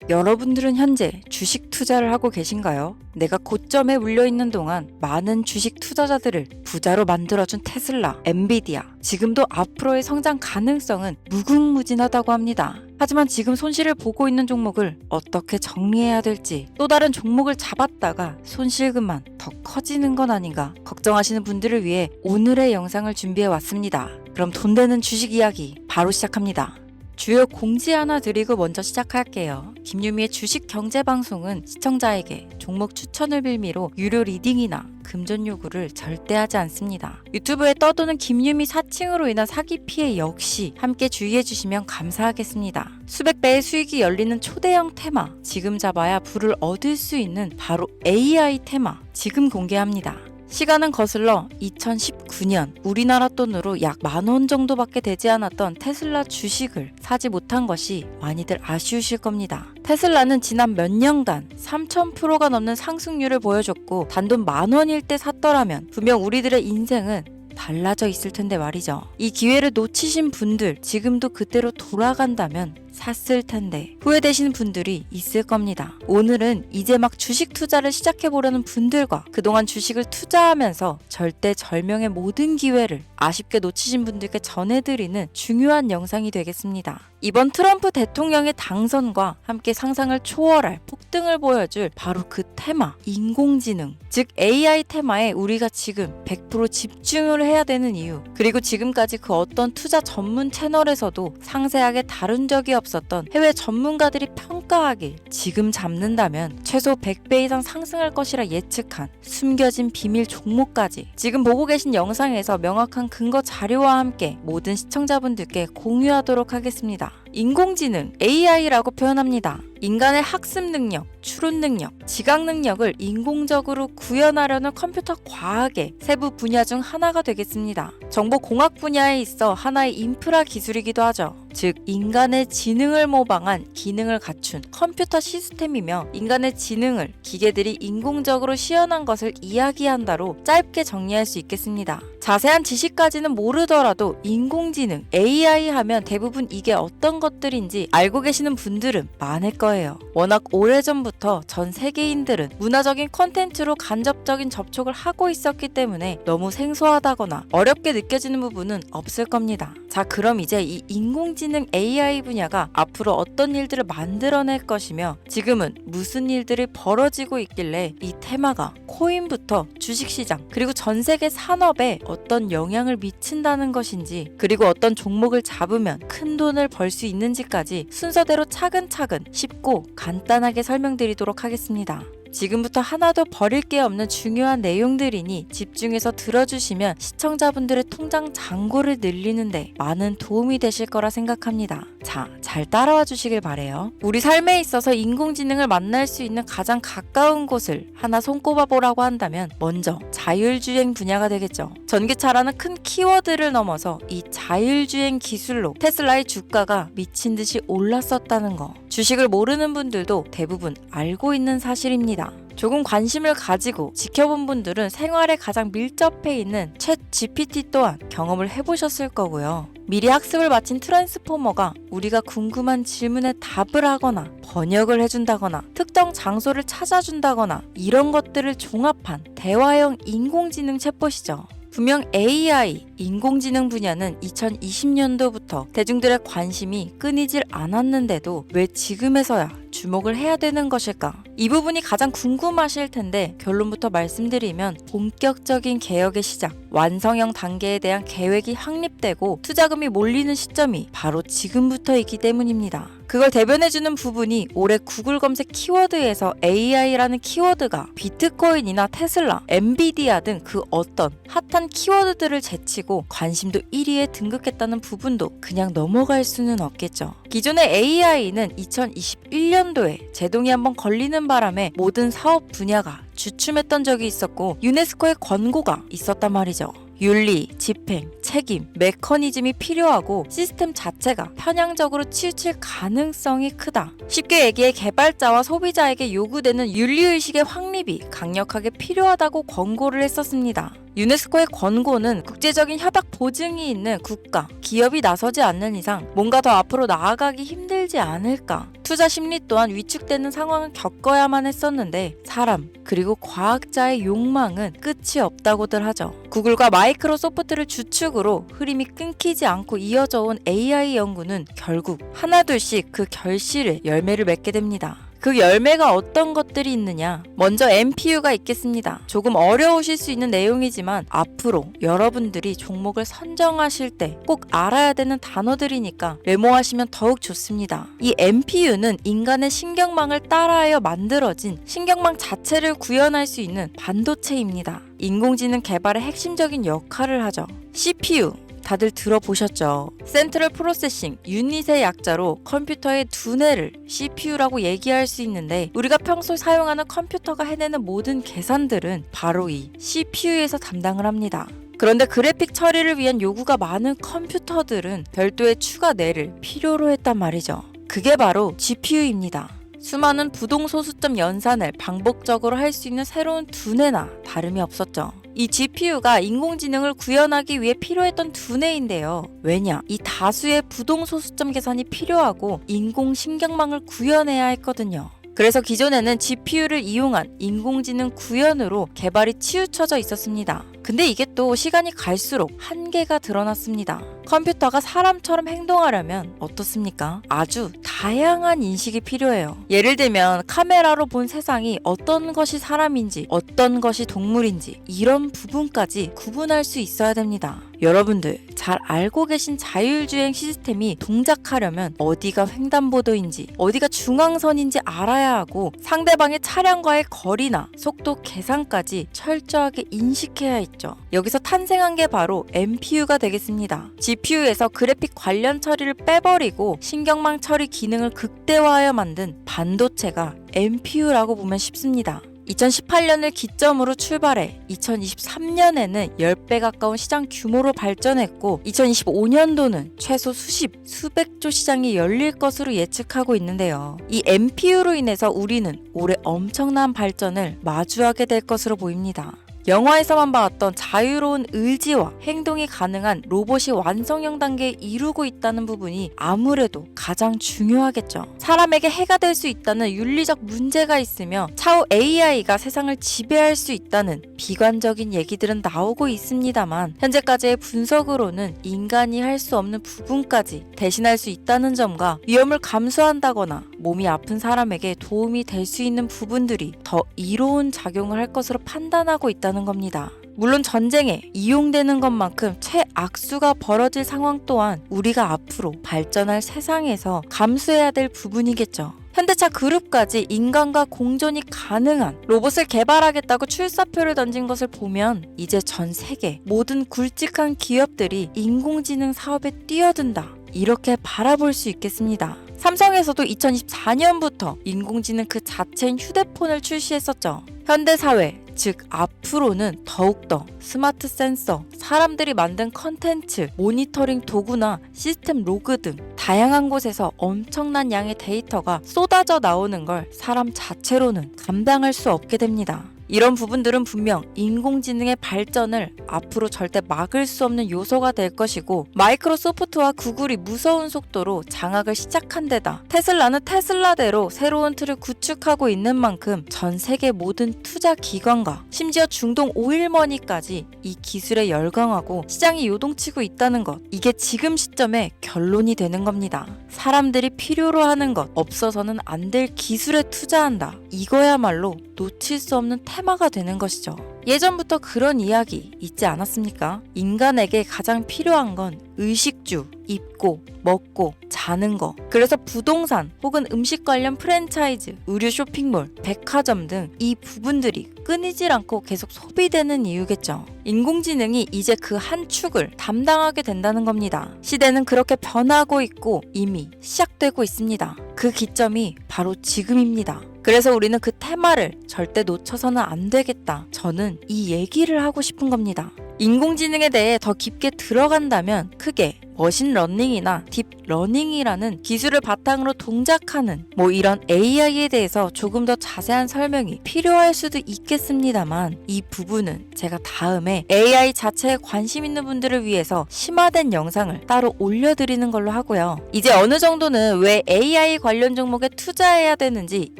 여러분들은 현재 주식 투자를 하고 계신가요? 내가 고점에 물려있는 동안 많은 주식 투자자들을 부자로 만들어준 테슬라, 엔비디아, 지금도 앞으로의 성장 가능성은 무궁무진하다고 합니다. 하지만 지금 손실을 보고 있는 종목을 어떻게 정리해야 될지, 또 다른 종목을 잡았다가 손실금만 더 커지는 건 아닌가 걱정하시는 분들을 위해 오늘의 영상을 준비해 왔습니다. 그럼 돈 되는 주식 이야기 바로 시작합니다. 주요 공지 하나 드리고 먼저 시작할게요. 김유미의 주식 경제 방송은 시청자에게 종목 추천을 빌미로 유료 리딩이나 금전 요구를 절대 하지 않습니다. 유튜브에 떠도는 김유미 사칭으로 인한 사기 피해 역시 함께 주의해 주시면 감사하겠습니다. 수백 배의 수익이 열리는 초대형 테마, 지금 잡아야 부를 얻을 수 있는 바로 AI 테마, 지금 공개합니다. 시간은 거슬러 2019년 우리나라 돈으로 약 10,000원 정도밖에 되지 않았던 테슬라 주식을 사지 못한 것이 많이들 아쉬우실 겁니다. 테슬라는 지난 몇 년간 3000%가 넘는 상승률을 보여줬고 단돈 10,000원일 때 샀더라면 분명 우리들의 인생은 달라져 있을 텐데 말이죠. 이 기회를 놓치신 분들, 지금도 그때로 돌아간다면 샀을 텐데 후회되시는 분들이 있을 겁니다. 오늘은 이제 막 주식 투자를 시작해보려는 분들과 그동안 주식을 투자하면서 절대절명의 모든 기회를 아쉽게 놓치신 분들께 전해드리는 중요한 영상이 되겠습니다. 이번 트럼프 대통령의 당선과 함께 상상을 초월할 폭등을 보여줄 바로 그 테마, 인공지능, 즉 AI 테마에 우리가 지금 100% 집중을 해야 되는 이유, 그리고 지금까지 그 어떤 투자 전문 채널에서도 상세하게 다룬 적이 없었던 해외 전문가들이 평가하길 지금 잡는다면 최소 100배 이상 상승할 것이라 예측한 숨겨진 비밀 종목까지 지금 보고 계신 영상에서 명확한 근거 자료와 함께 모든 시청자분들께 공유하도록 하겠습니다. 인공지능, AI라고 표현합니다. 인간의 학습 능력, 추론 능력, 지각 능력을 인공적으로 구현하려는 컴퓨터 과학의 세부 분야 중 하나가 되겠습니다. 정보공학 분야에 있어 하나의 인프라 기술이기도 하죠. 즉 인간의 지능을 모방한 기능을 갖춘 컴퓨터 시스템이며 인간의 지능을 기계들이 인공적으로 시연한 것을 이야기한다로 짧게 정리할 수 있겠습니다. 자세한 지식까지는 모르더라도 인공지능, AI 하면 대부분 이게 어떤 것들인지 알고 계시는 분들은 많을 거예요. 워낙 오래전부터 전 세계인들은 문화적인 콘텐츠로 간접적인 접촉을 하고 있었기 때문에 너무 생소하다거나 어렵게 느껴지는 부분은 없을 겁니다. 자, 그럼 이제 이 인공지능 AI 분야가 앞으로 어떤 일들을 만들어낼 것이며 지금은 무슨 일들이 벌어지고 있길래 이 테마가 코인부터 주식시장 그리고 전 세계 산업에 어떤 영향을 미친다는 것인지, 그리고 어떤 종목을 잡으면 큰 돈을 벌 수 있는지까지 순서대로 차근차근 쉽고 간단하게 설명드리도록 하겠습니다. 지금부터 하나도 버릴 게 없는 중요한 내용들이니 집중해서 들어주시면 시청자분들의 통장 잔고를 늘리는데 많은 도움이 되실 거라 생각합니다. 자, 잘 따라와 주시길 바래요. 우리 삶에 있어서 인공지능을 만날 수 있는 가장 가까운 곳을 하나 손꼽아 보라고 한다면 먼저 자율주행 분야가 되겠죠. 전기차라는 큰 키워드를 넘어서 이 자율주행 기술로 테슬라의 주가가 미친 듯이 올랐었다는 거, 주식을 모르는 분들도 대부분 알고 있는 사실입니다. 조금 관심을 가지고 지켜본 분들은 생활에 가장 밀접해 있는 챗 GPT 또한 경험을 해보셨을 거고요. 미리 학습을 마친 트랜스포머가 우리가 궁금한 질문에 답을 하거나 번역을 해준다거나 특정 장소를 찾아준다거나 이런 것들을 종합한 대화형 인공지능 챗봇이죠. 분명 AI, 인공지능 분야는 2020년도부터 대중들의 관심이 끊이질 않았는데도 왜 지금에서야 주목을 해야 되는 것일까? 이 부분이 가장 궁금하실 텐데 결론부터 말씀드리면 본격적인 개혁의 시작, 완성형 단계에 대한 계획이 확립되고 투자금이 몰리는 시점이 바로 지금부터이기 때문입니다. 그걸 대변해주는 부분이 올해 구글 검색 키워드에서 AI라는 키워드가 비트코인이나 테슬라, 엔비디아 등 그 어떤 핫한 키워드들을 제치고 관심도 1위에 등극했다는 부분도 그냥 넘어갈 수는 없겠죠. 기존의 AI는 2021년도에 제동이 한번 걸리는 바람에 모든 사업 분야가 주춤했던 적이 있었고 유네스코의 권고가 있었단 말이죠. 윤리, 집행, 책임, 메커니즘이 필요하고 시스템 자체가 편향적으로 치우칠 가능성이 크다. 쉽게 얘기해 개발자와 소비자에게 요구되는 윤리의식의 확립이 강력하게 필요하다고 권고를 했었습니다. 유네스코의 권고는 국제적인 협약 보증이 있는 국가, 기업이 나서지 않는 이상 뭔가 더 앞으로 나아가기 힘들지 않을까. 투자 심리 또한 위축되는 상황을 겪어야만 했었는데 사람 그리고 과학자의 욕망은 끝이 없다고들 하죠. 구글과 마이크로소프트를 주축으로 흐름이 끊기지 않고 이어져 온 AI 연구는 결국 하나둘씩 그 결실의 열매를 맺게 됩니다. 그 열매가 어떤 것들이 있느냐? 먼저 MPU가 있겠습니다. 조금 어려우실 수 있는 내용이지만 앞으로 여러분들이 종목을 선정하실 때 꼭 알아야 되는 단어들이니까 메모하시면 더욱 좋습니다. 이 MPU는 인간의 신경망을 따라하여 만들어진 신경망 자체를 구현할 수 있는 반도체입니다. 인공지능 개발의 핵심적인 역할을 하죠. CPU 다들 들어보셨죠? 센트럴 프로세싱 유닛의 약자로 컴퓨터의 두뇌를 CPU라고 얘기할 수 있는데 우리가 평소 사용하는 컴퓨터가 해내는 모든 계산들은 바로 이 CPU에서 담당을 합니다. 그런데 그래픽 처리를 위한 요구가 많은 컴퓨터들은 별도의 추가 뇌를 필요로 했단 말이죠. 그게 바로 GPU입니다. 수많은 부동소수점 연산을 반복적으로 할 수 있는 새로운 두뇌나 다름이 없었죠. 이 GPU가 인공지능을 구현하기 위해 필요했던 두뇌인데요. 왜냐? 이 다수의 부동소수점 계산이 필요하고 인공신경망을 구현해야 했거든요. 그래서 기존에는 GPU를 이용한 인공지능 구현으로 개발이 치우쳐져 있었습니다. 근데 이게 또 시간이 갈수록 한계가 드러났습니다. 컴퓨터가 사람처럼 행동하려면 어떻습니까? 아주 다양한 인식이 필요해요. 예를 들면 카메라로 본 세상이 어떤 것이 사람인지 어떤 것이 동물인지 이런 부분까지 구분할 수 있어야 됩니다. 여러분들 잘 알고 계신 자율주행 시스템이 동작하려면 어디가 횡단보도인지 어디가 중앙선인지 알아야 하고 상대방의 차량과의 거리나 속도 계산까지 철저하게 인식해야 했죠. 여기서 탄생한 게 바로 MPU가 되겠습니다. GPU에서 그래픽 관련 처리를 빼버리고 신경망 처리 기능을 극대화하여 만든 반도체가 MPU라고 보면 쉽습니다. 2018년을 기점으로 출발해 2023년에는 10배 가까운 시장 규모로 발전했고 2025년도는 최소 수백조 시장이 열릴 것으로 예측하고 있는데요. 이 MPU로 인해서 우리는 올해 엄청난 발전을 마주하게 될 것으로 보입니다. 영화에서만 봤던 자유로운 의지와 행동이 가능한 로봇이 완성형 단계에 이루고 있다는 부분이 아무래도 가장 중요하겠죠. 사람에게 해가 될 수 있다는 윤리적 문제가 있으며 차후 AI가 세상을 지배할 수 있다는 비관적인 얘기들은 나오고 있습니다만 현재까지의 분석으로는 인간이 할 수 없는 부분까지 대신할 수 있다는 점과 위험을 감수한다거나 몸이 아픈 사람에게 도움이 될 수 있는 부분들이 더 이로운 작용을 할 것으로 판단하고 있다는 겁니다. 물론 전쟁에 이용되는 것만큼 최악수가 벌어질 상황 또한 우리가 앞으로 발전할 세상에서 감수해야 될 부분이겠죠. 현대차 그룹까지 인간과 공존이 가능한 로봇을 개발하겠다고 출사표를 던진 것을 보면 이제 전 세계 모든 굵직한 기업들이 인공지능 사업에 뛰어든다. 이렇게 바라볼 수 있겠습니다. 삼성에서도 2024년부터 인공지능 그 자체인 휴대폰을 출시했었죠. 현대사회, 즉 앞으로는 더욱더 스마트 센서, 사람들이 만든 컨텐츠, 모니터링 도구나 시스템 로그 등 다양한 곳에서 엄청난 양의 데이터가 쏟아져 나오는 걸 사람 자체로는 감당할 수 없게 됩니다. 이런 부분들은 분명 인공지능의 발전을 앞으로 절대 막을 수 없는 요소가 될 것이고 마이크로소프트와 구글이 무서운 속도로 장악을 시작한 데다 테슬라는 테슬라대로 새로운 틀을 구축하고 있는 만큼 전 세계 모든 투자 기관과 심지어 중동 오일머니까지 이 기술에 열광하고 시장이 요동치고 있다는 것, 이게 지금 시점에 결론이 되는 겁니다. 사람들이 필요로 하는 것, 없어서는 안 될 기술에 투자한다. 이거야말로 놓칠 수 없는 테마가 되는 것이죠. 예전부터 그런 이야기 있지 않았습니까? 인간에게 가장 필요한 건 의식주, 입고, 먹고, 자는 거. 그래서 부동산 혹은 음식 관련 프랜차이즈, 의류 쇼핑몰, 백화점 등 이 부분들이 끊이질 않고 계속 소비되는 이유겠죠. 인공지능이 이제 그 한 축을 담당하게 된다는 겁니다. 시대는 그렇게 변하고 있고 이미 시작되고 있습니다. 그 기점이 바로 지금입니다. 그래서 우리는 그 테마를 절대 놓쳐서는 안 되겠다. 저는 이 얘기를 하고 싶은 겁니다. 인공지능에 대해 더 깊게 들어간다면 크게 머신러닝이나 딥러닝이라는 기술을 바탕으로 동작하는 이런 AI에 대해서 조금 더 자세한 설명이 필요할 수도 있겠습니다만, 이 부분은 제가 다음에 AI 자체에 관심 있는 분들을 위해서 심화된 영상을 따로 올려드리는 걸로 하고요. 이제 어느 정도는 왜 AI 관련 종목에 투자해야 되는지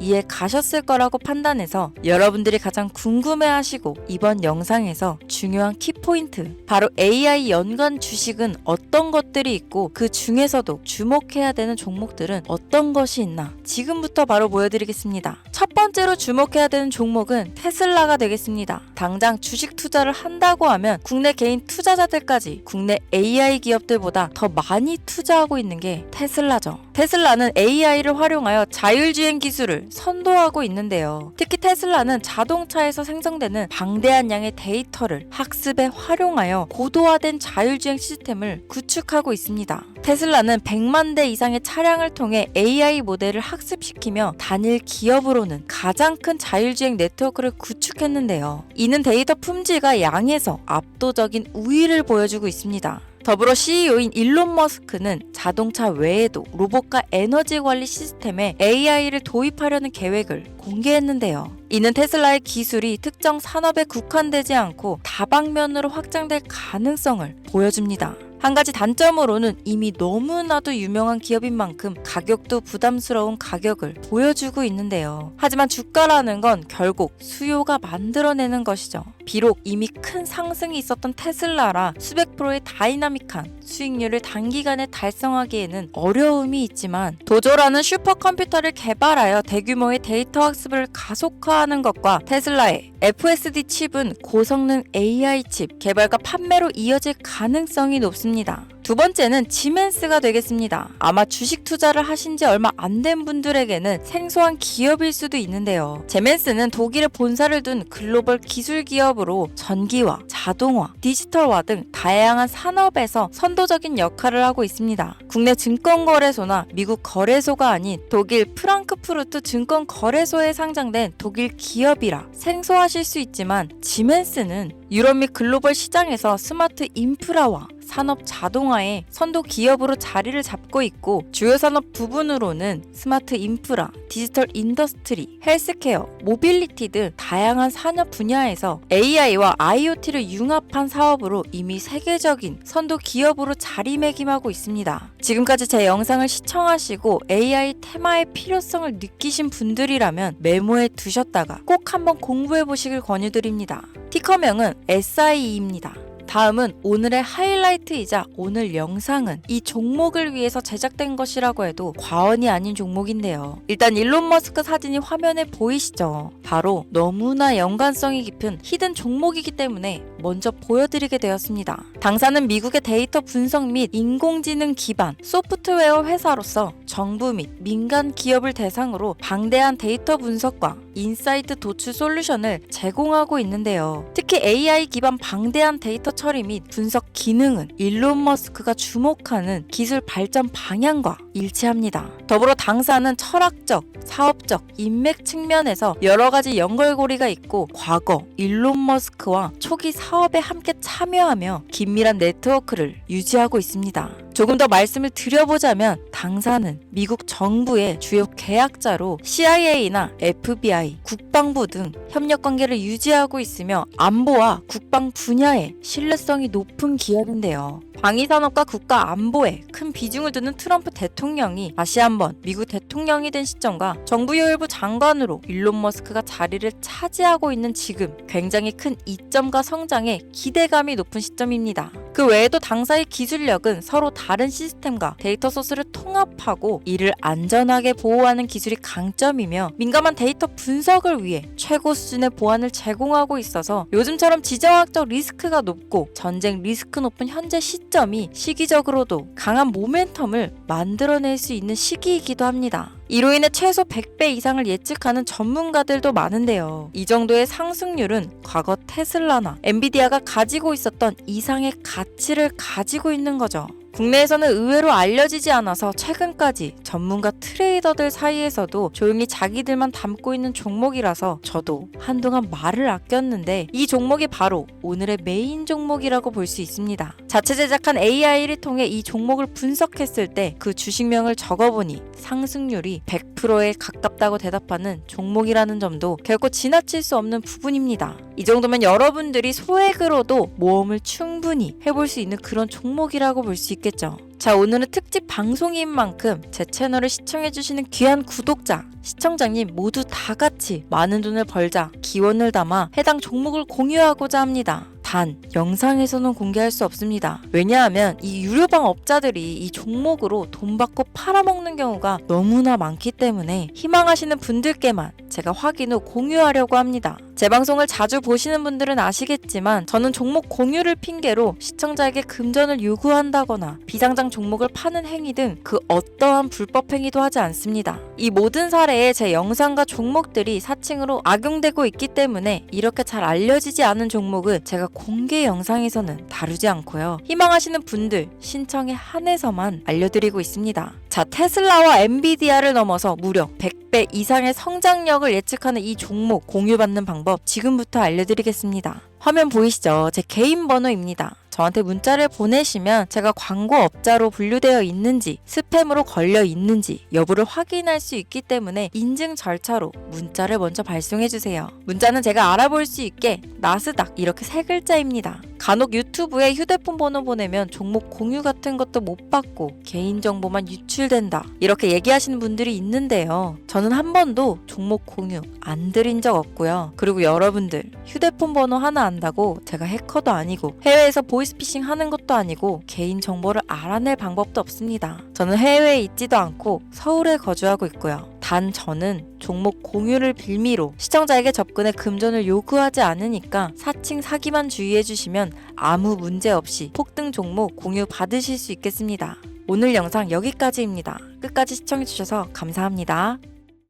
이해 가셨을 거라고 판단해서 여러분들이 가장 궁금해하시고 이번 영상에서 중요한 키포인트, 바로 AI 연관 주식은 어떤 것들이 있고 그 중에서도 주목해야 되는 종목들은 어떤 것이 있나 지금부터 바로 보여드리겠습니다. 첫 번째로 주목해야 되는 종목은 테슬라가 되겠습니다. 당장 주식 투자를 한다고 하면 국내 개인 투자자들까지 국내 AI 기업들보다 더 많이 투자하고 있는 게 테슬라죠. 테슬라는 AI를 활용하여 자율주행 기술을 선도하고 있는데요. 특히 테슬라는 자동차에서 생성되는 방대한 양의 데이터를 학습에 활용하여 고도화된 자율주행 시스템을 구축하고 있습니다. 테슬라는 100만 대 이상의 차량을 통해 AI 모델을 학습시키며 단일 기업으로는 가장 큰 자율주행 네트워크를 구축했는데요. 이는 데이터 품질과 양에서 압도적인 우위를 보여주고 있습니다. 더불어 CEO인 일론 머스크는 자동차 외에도 로봇과 에너지 관리 시스템에 AI를 도입하려는 계획을 공개했는데요. 이는 테슬라의 기술이 특정 산업에 국한되지 않고 다방면으로 확장될 가능성을 보여줍니다. 한 가지 단점으로는 이미 너무나도 유명한 기업인 만큼 가격도 부담스러운 가격을 보여주고 있는데요. 하지만 주가라는 건 결국 수요가 만들어내는 것이죠. 비록 이미 큰 상승이 있었던 테슬라라 수백 프로의 다이나믹한 수익률을 단기간에 달성하기에는 어려움이 있지만, 도조라는 슈퍼컴퓨터를 개발하여 대규모의 데이터 학습을 가속화하는 것과 테슬라의 FSD 칩은 고성능 AI 칩 개발과 판매로 이어질 가능성이 높습니다. 두 번째는 지멘스가 되겠습니다. 아마 주식 투자를 하신 지 얼마 안 된 분들에게는 생소한 기업일 수도 있는데요. 지멘스는 독일에 본사를 둔 글로벌 기술 기업으로 전기화, 자동화, 디지털화 등 다양한 산업에서 선도적인 역할을 하고 있습니다. 국내 증권거래소나 미국 거래소가 아닌 독일 프랑크푸르트 증권거래소에 상장된 독일 기업이라 생소하실 수 있지만, 지멘스는 유럽 및 글로벌 시장에서 스마트 인프라와 산업 자동화의 선도 기업으로 자리를 잡고 있고, 주요 산업 부분으로는 스마트 인프라, 디지털 인더스트리, 헬스케어, 모빌리티 등 다양한 산업 분야에서 AI와 IoT를 융합한 사업으로 이미 세계적인 선도 기업으로 자리매김하고 있습니다. 지금까지 제 영상을 시청하시고 AI 테마의 필요성을 느끼신 분들이라면 메모해 두셨다가 꼭 한번 공부해 보시길 권유드립니다. 티커명은 SIE입니다. 다음은 오늘의 하이라이트이자 오늘 영상은 이 종목을 위해서 제작된 것이라고 해도 과언이 아닌 종목인데요. 일단 일론 머스크 사진이 화면에 보이시죠? 바로 너무나 연관성이 깊은 히든 종목이기 때문에 먼저 보여드리게 되었습니다. 당사는 미국의 데이터 분석 및 인공지능 기반 소프트웨어 회사로서 정부 및 민간 기업을 대상으로 방대한 데이터 분석과 인사이트 도출 솔루션을 제공하고 있는데요. 특히 AI 기반 방대한 데이터 처리 및 분석 기능은 일론 머스크가 주목하는 기술 발전 방향과 일치합니다. 더불어 당사는 철학적, 사업적, 인맥 측면에서 여러 가지 연결고리가 있고, 과거 일론 머스크와 초기 사업에 함께 참여하며 긴밀한 네트워크를 유지하고 있습니다. 조금 더 말씀을 드려보자면, 당사는 미국 정부의 주요 계약자로 CIA나 FBI, 국방부 등 협력 관계를 유지하고 있으며 안보와 국방 분야에 신뢰성이 높은 기업인데요. 방위산업과 국가 안보에 큰 비중을 두는 트럼프 대통령이 다시 한번 미국 대통령이 된 시점과 정부여일부 장관으로 일론 머스크가 자리를 차지하고 있는 지금 굉장히 큰 이점과 성장에 기대감이 높은 시점입니다. 그 외에도 당사의 기술력은 서로 다른 시스템과 데이터 소스를 통합하고 이를 안전하게 보호하는 기술이 강점이며, 민감한 데이터 분석을 위해 최고 수준의 보안을 제공하고 있어서 요즘처럼 지정학적 리스크가 높고 전쟁 리스크 높은 현재 시점이 시기적으로도 강한 모멘텀을 만들어낼 수 있는 시기이기도 합니다. 이로 인해 최소 100배 이상을 예측하는 전문가들도 많은데요. 이 정도의 상승률은 과거 테슬라나 엔비디아가 가지고 있었던 이상의 가치를 가지고 있는 거죠. 국내에서는 의외로 알려지지 않아서 최근까지 전문가 트레이더들 사이에서도 조용히 자기들만 담고 있는 종목이라서 저도 한동안 말을 아꼈는데 이 종목이 바로 오늘의 메인 종목이라고 볼 수 있습니다. 자체 제작한 AI를 통해 이 종목을 분석했을 때 그 주식명을 적어보니 상승률이 100%에 가깝다고 대답하는 종목이라는 점도 결코 지나칠 수 없는 부분입니다. 이 정도면 여러분들이 소액으로도 모험을 충분히 해볼 수 있는 그런 종목이라고 볼 수 있겠죠. 자, 오늘은 특집 방송인 만큼 제 채널을 시청해주시는 귀한 구독자, 시청자님 모두 다 같이 많은 돈을 벌자 기원을 담아 해당 종목을 공유하고자 합니다. 단, 영상에서는 공개할 수 없습니다. 왜냐하면 이 유료방 업자들이 이 종목으로 돈 받고 팔아먹는 경우가 너무나 많기 때문에 희망하시는 분들께만 제가 확인 후 공유하려고 합니다. 제 방송을 자주 보시는 분들은 아시겠지만 저는 종목 공유를 핑계로 시청자에게 금전을 요구한다거나 비상장 종목을 파는 행위 등 그 어떠한 불법 행위도 하지 않습니다. 이 모든 사례에 제 영상과 종목들이 사칭으로 악용되고 있기 때문에 이렇게 잘 알려지지 않은 종목은 제가 공개 영상에서는 다루지 않고요. 희망하시는 분들 신청에 한해서만 알려드리고 있습니다. 자, 테슬라와 엔비디아를 넘어서 무려 100배 이상의 성장력을 예측하는 이 종목 공유받는 방법 지금부터 알려드리겠습니다. 화면 보이시죠? 제 개인 번호입니다. 저한테 문자를 보내시면 제가 광고업자로 분류되어 있는지 스팸으로 걸려 있는지 여부를 확인할 수 있기 때문에 인증 절차로 문자를 먼저 발송해주세요. 문자는 제가 알아볼 수 있게 나스닥 이렇게 세 글자입니다. 간혹 유튜브에 휴대폰 번호 보내면 종목 공유 같은 것도 못 받고 개인정보만 유출된다 이렇게 얘기하시는 분들이 있는데요. 저는 한 번도 종목 공유 안 드린 적 없고요. 그리고 여러분들 휴대폰 번호 하나 안다고 제가 해커도 아니고 해외에서 보이스피싱 하는 것도 아니고 개인정보를 알아낼 방법도 없습니다. 저는 해외에 있지도 않고 서울에 거주하고 있고요. 단 저는 종목 공유를 빌미로 시청자에게 접근해 금전을 요구하지 않으니까 사칭 사기만 주의해주시면 아무 문제 없이 폭등 종목 공유 받으실 수 있겠습니다. 오늘 영상 여기까지입니다. 끝까지 시청해주셔서 감사합니다.